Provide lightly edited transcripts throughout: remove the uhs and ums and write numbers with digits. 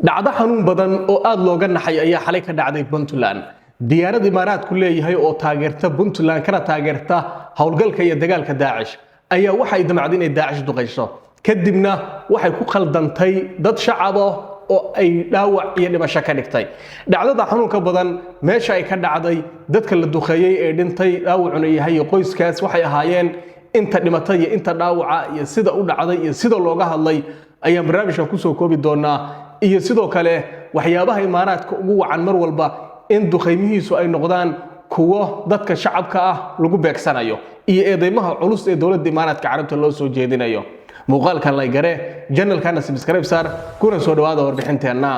dhacdo xanuun badan oo aad looga naxay ayaa xalay ka dhacday Puntland. Diyaarad Imaaraadku leeyahay oo taageerta Puntland kana taageerta hawlgalka iyo dagaalka Daesh ayaa waxay damacday inay Daesh duqeyso. Kadibna waxay ku khaldantay dad shacab ah oo ay dhaawac iyo dhimasho ka dhigtay. Dhacdada xanuunka badan meesha ay ka dhacday dadka la duqeeyay ee dhintay dhaawacuna yahay qoyskaas waxay ahaayeen inta dhimatay iyo inta dhaawaca iyo sida u dhacday iyo sida looga hadlay ayaan barnaamijka ku soo koobi doonaa iyo sidoo kale waxyaabaha Imaaraadka ugu wacan mar walba in duqeymihiisu ay noqdaan kuwa dadka shacabka ah lagu beegsanayo iyo eedeymaha culus ee dawladda Imaaraadka Carabta loo soo jeedinayo. muuqaalkan la gare channelkana subscribe saar kuna soo dhawaada warbixinteena.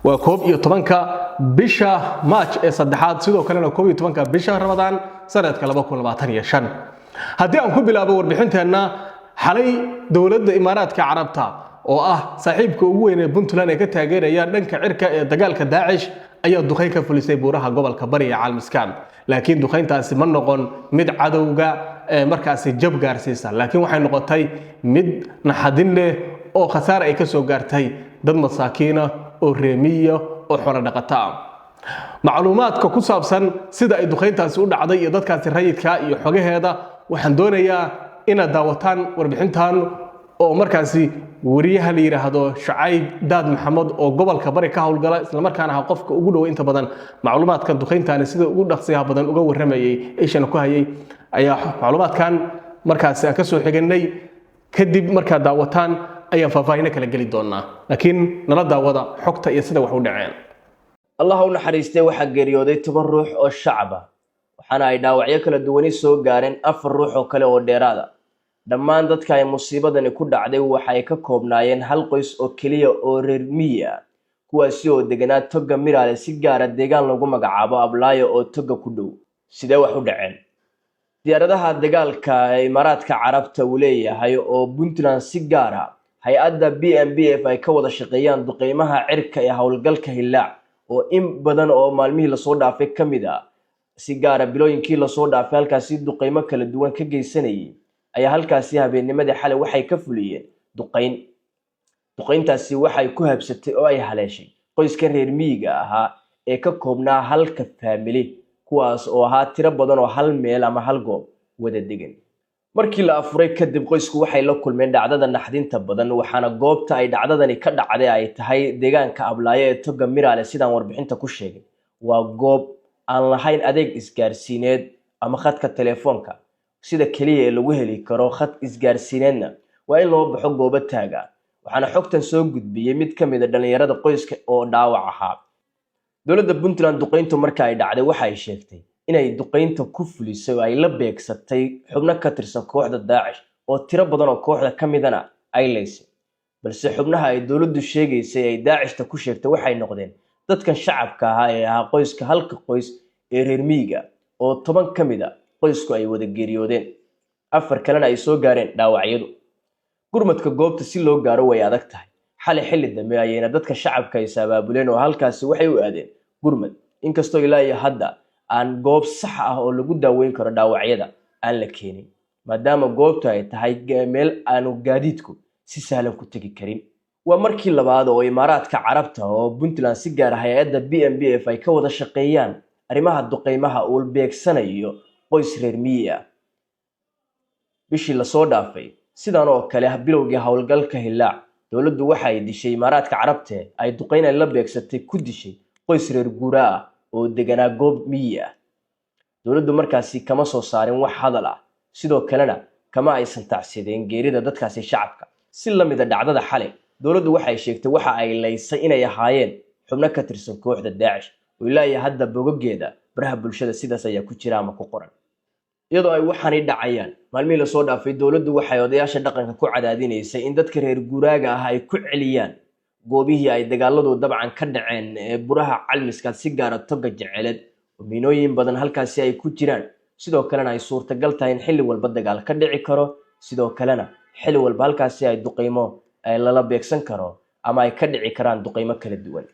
waa 11ka bisha March ee saddexaad sidoo kalena 11ka bisha Ramadaan sanadka 2025. haddii aan ku bilaabo warbixinteena xalay dawladda Imaaraadka Carabta oo ah saaxiibka ugu weyn ee Puntland ee ka taageeraya dhanka cirka ee dagaalka Daesh ayaa duqeyn ka fulisay buuraha gobolka Bari ee Calmiskaan. laakiin duqeyntaasi ma noqon mid cadawga markaasi jab gaarsiisa, laakiin waxay noqotay mid naxadin leh oo khasaar ay ka soo gaartay dad masaakiin ah oo reemiyo oo xoolo dhaqata ah. macluumaadka ku saabsan sida ay duqeyntaasi u dhacday iyo dadkaasi rayidka iyo xogaheeda waxaan doonayaa inaad daawataan warbixintan oo markaasi wariyaha la yiraahdo Shucayb Daad Maxamed oo gobolka Bari ka hawlgala isla markaana ah qofka ugu dhow inta badan macluumaadka duqeyntaani sida ugu dhaqsiyaha badan uga waramayay eeshana ku hayay ayaa macluumaadkan markaasi ka soo xiganay kadib marka daawataan ayaan faahfaahin kala gali doonaa, laakiin nala daawada xogta iyo sida wax u dhaceen. Allah u naxariistay waxa geeriyooday 10 ruux oo shacab ah waxaana ay dhaawacyo kala duwan soo gaareen 4 ruux oo kale oo dheeraad ah. dhammaan dadka ay musiibadani ku dhacday waxay ka koobnaayeen hal qoys oo kaliya oo reer miya kuwaasi oo deganaa Toga Miraale si gaar ah deegaan lagu magacaabo Ablaayo oo Toga ku dhow. sidee wax u dhaceen? diyaaradaha dagaalka ee Imaaraadka Carabta uu leeyahay oo Puntland si gaar ah hay'adda BMBF ay ka wada shaqeeyaan duqeymaha cirka ee hawlgalka Hilaac oo in badan oo maalmihii la soo dhaafay kamid ah si gaar ah bilooyinkii la soo dhaafay halkaasi duqeymo kala duwan ka geysanayay ayaa halkaasi habeennimadii xalay waxay ka fuliyeen duqeyntaasi waxay ku habsatay oo ay haleeshay qoyska reer miyiga ahaa ee ka koobnaa halka family kuwaas oo ahaa tiro badan oo hal meel ama hal goob wada degan. markii la afuray kadib qoysku waxay la kulmeen dhacdada naxdinta badan waxaana goobta ay dhacdadani ka dhacday ay tahay deegaanka Ablaayo ee Toga Miraale. sidaan warbixinta ku sheegay waa goob aan lahayn adeeg isgaarsiineed ama khadka telefoonka sida kaliya ee lagu heli karo khad isgaarsiineedna waa in loo baxo goobo taaga. waxaana xogtan soo gudbiyay mid kamid ah dhalinyarada qoyska oo dhaawac ahaa. dawladda Puntland duqeyntu marka ay dhacday waxay sheegtay inay duqeynta ku fulisay oo ay la beegsatay xubno ka tirsan kooxda Daesh oo tiro badan oo kooxda kamidana ay leysay, balse xubnaha ay dawladdu sheegaysay ay Daeshta ku sheegtay waxay noqdeen dadkan shacabka ah ee ahaa qoyska halka qoys ee reer miyiga oo 10 kamid ah qoysku ay wada geeriyoodeen 4 kalena ay soo gaareen dhaawacyadu. gurmadka goobta si loo gaaro way adag tahay. xalay xilli dambe ayayna dadka shacabka ay sabaabuleen oo halkaasi waxay u aadeen gurmad, inkastoo ilaa hadda aan goob sax ah oo lagu daaweyn karo dhaawacyada aan la keenin maadaama goobtu ay tahay meel aanu gaadiidku si sahlan ku tagi karin. waa markii labaad oo Imaaraadka Carabta oo Puntland si gaar ah hay'adda BMBF ay ka wada shaqeeyaan arrimaha duqeymaha oo beegsanayo qoys reer miya. bishii la soo dhaafay sidaan oo kale bilowgii hawlgalka Hilaac dawladdu waxay dishay Imaaraadka Carabta ay duqeyn la beegsatay ku dishay qoys reer guuraa ah oo deganaa goob miya. dawladdu markaasi kama soo saarin wax hadal ah sidoo kalena kama aysan tacsideen geerida dadkaasi shacabka. si la mid ah dhacdada xalay dawladdu waxay sheegtay waxa ay leysay inay ahaayeen xubno ka tirsan kooxda Daesh oo ilaa hadda bogogeeda baraha bulshada sidaas ayaa ku jira ama ku qoran. iyadoo ay waxaanay dhacayaan maalmihii la soo dhaafay dawladdu waxay odayaasha dhaqanka ku cadaadinaysay in dadka reer guuraaga ah ay ku celiyaan goobihii ay dagaaladu dabcan ka dhaceen ee buraha Calmiskaan si gaar ah Toga Jeceeled oo miinooyin badan halkaasi ay ku jiraan. sidoo kalena ay suurtagal tahay in xilli walba dagaal ka dhici karo, sidoo kalena xilli walba halkaasi ay duqeymo ay lala beegsan karo ama ay ka dhici karaan duqeymo kala duwan.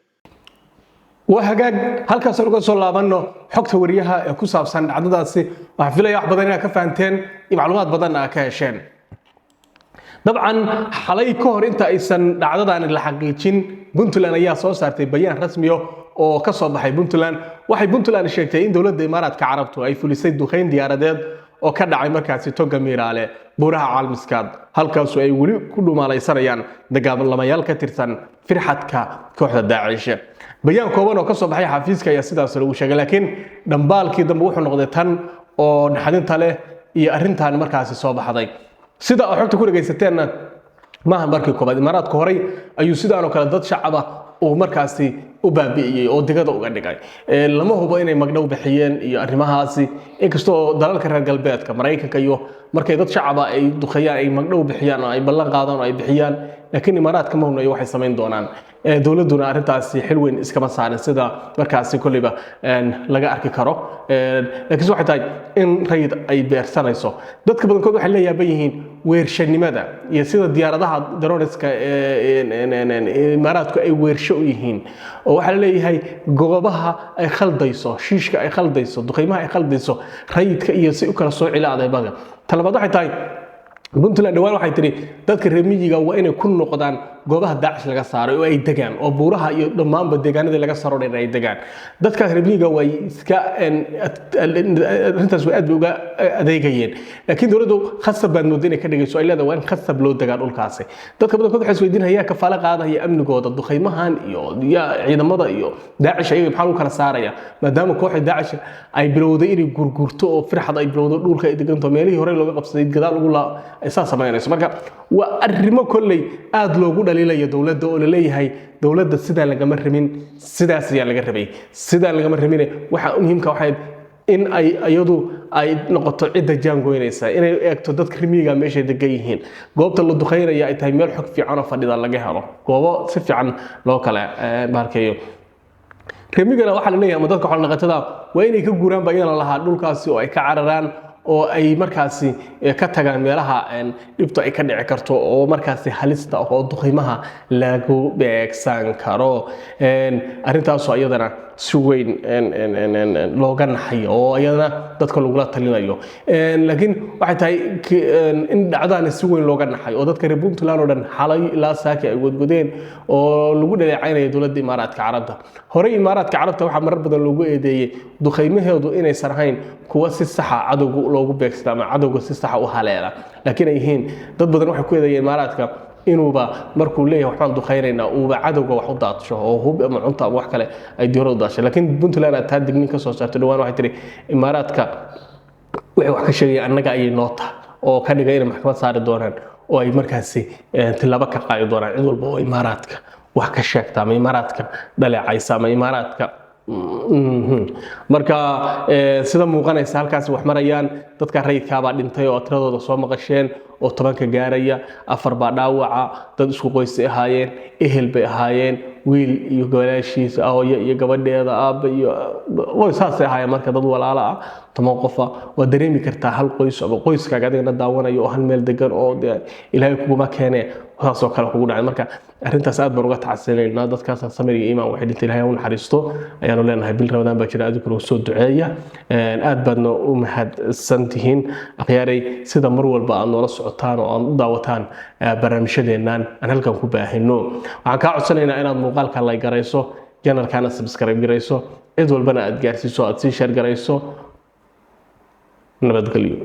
وهجاج halkaas uga soo laabano xogta wariyaha ee ku saabsan dhacdadaasi. waxaan filayaa wax badan inaad ka fahanteen iyo macluumaad badan aad ka hesheen. dabcan xalay ka hor inta aysan dhacdadan la xaqiijin Puntland ayaa soo saartay bayaan rasmi ah oo ka soo baxay Puntland waxay Puntland sheegtay in dawladda Imaaraadka Carabtu ay fulisay duqeyn diyaaradeed oo ka dhacay markaasi Toga Miraale buuraha Caalmiskaad halkaas oo ay wali ku dhumaalaysanayaan dagaalamayaal ka tirsan firxadka kooxda Daesh bayaan kooban oo ka soo baxay xafiiska ayaa sidaas lagu sheegay laakiin dambaalkii dambe wuxuu noqday tan oo naxdinta leh iyo arintan markaasi soo baxday sida xogta ku dhageysateena maahan markii koobaad Imaaraadku horay ayuu sidaan oo kale dad shacab ah oo markaasi u baabi'iyay oo digada uga dhigay lama hubo inay magdhow bixiyeen iyo arrimahaasi inkastoo dalalka reer galbeedka Mareykanka iyo markay dad shacab ah ay duqeeyaan ay magdhow bixiyaan oo ay ballan qaadaan oo ay bixiyaan laakiin Imaaraadka ma hubo waxay sameyn doonaan dawladuna arintaasi xil weyn iskama saarin sida markaasi kulliba laga arki karo laakiin waxay tahay in rayid ay beersanayso dadka badankood waxay leeyahay yihiin weershanimada iyo sida diyaaradaha droniska Imaaraadku ay weersho u yihiin oo waxa la leeyahay goobaha ay khaldayso shiishka ay khaldayso duqeymaha ay khaldayso rayidka iyo si u kala soo cilaaday baga talabaad waxay tahay Puntland dhawaan waxay tiri dadka reer miyiga waa inay ku noqdaan goobaha Daesh laga saaray oo ay degaan oo buuraha iyo dhamaanba deegaanada laga saro dhan ay degaan dadka reer miyiga way iska intaas way aad uga adeegayeen laakiin dawladdu khasab baan moodinay ka dhigayso ay leedahay waa in khasab loo degaan dhulkaasi dadka badankood waxay isweydiinayaan kafaala qaadaya amnigooda duqeymahan iyo ciidamada iyo Daesh ay maxaa u kala saaraya maadaama kooxda Daesh ay bilowday inay gurgurto oo firxad ay bilowdo dhulka ay deganto meelihii hore looga qabsaday gadaal ugu la isaas sameynayso marka waa arrimo kulay aad loogu dhaliilaya dawladda oo la leeyahay dawladda sida laga ramin sidaas ayaa laga rabay sida laga ramin waxa muhiimka waxay in ay ayadu ay noqoto cid jaangoynaysa inay eegto dadka rimiga meesha degan yihiin goobta la duqeynaya ay tahay meel xog fiican oo fadhida laga helo goobo si fiican loo kala baarkeeyo remigana waxa la leeyahay dadka xoolo dhaqatada waa inay ka guuraan baa in la lahaa dhulkaasi oo ay ka cararaan oo ay markaasi ka tagaan meelaha dhibto ay ka dhici karto oo markaasi halista oo duqeymaha lagu beegsan karo arintaas oo iyadana si weyn looga naxay oo iyadana dadka lagu la talinayo laakiin waxay tahay in dhacdana si weyn looga naxay oo dadka reer Puntland oo dhan xalay ilaa saaki ay wadgodeen oo lagu dhaleecaynay dawladda Imaaraadka Carabta horay Imaaraadka Carabta waxa marar badan loogu eedeeyay duqeymaheedu inay sarhayn kuwa si sax ah cadowga loogu beegsado ama cadowga si sax ah u haleela laakiin ay yihiin dad badan waxay ku eedeeyeen Imaaraadka inuuba markuu leeyahay waxaan duqeynayna uuba cadowga wax u daadsho oo hub ama cunto ama wax kale ay diyaarad u daashay laakiin Puntland aad taad dignin ka soo saartay dhawaan waxay tiri Imaaraadka waxay wax ka sheegay annaga ay noota oo ka dhigay in maxkamad saari doonaan oo ay markaasi tilaabo ka qaadi doonaan cid walba oo Imaaraadka wax ka sheegta ama Imaaraadka dhaleecaysa ama Imaaraadka marka sida muuqanaysa halkaas wax marayaan dadka rayidka baa dhintay oo tiradooda soo maqasheen oo 10 ka gaaraya 4 baa dhaawaca dad isku qoys ahaayeen ehel bay ahaayeen wiil iyo gabadhiisa hooyo iyo gabadheeda aab iyo qoysaas ahaayeen marka dad walaalo ah 10 qof waa dareemi kartaa hal qoys ama qoyskaaga adigna daawanayo oo hal meel degan oo Ilaahay kugu keenay taasoo kale kugu dhacay marka arintaas aad baan uga tacsiinayna dadkaas samiriga iimaan waxay dhintay Ilaahay u naxariisto ayaanu leenahay bil Ramadaan baa jira adigu soo duceeya aad baadna u mahadsantihiin akhyaaray sida mar walba aad noola socotaan oo aad u daawataan barnaamijyadeenan aan halkan ku baahino waxaan ka codsanaynaa inaad muuqaalka like garayso channelkana subscribe garayso cid walbana aad gaarsiiso aad si share garayso nabadgelyo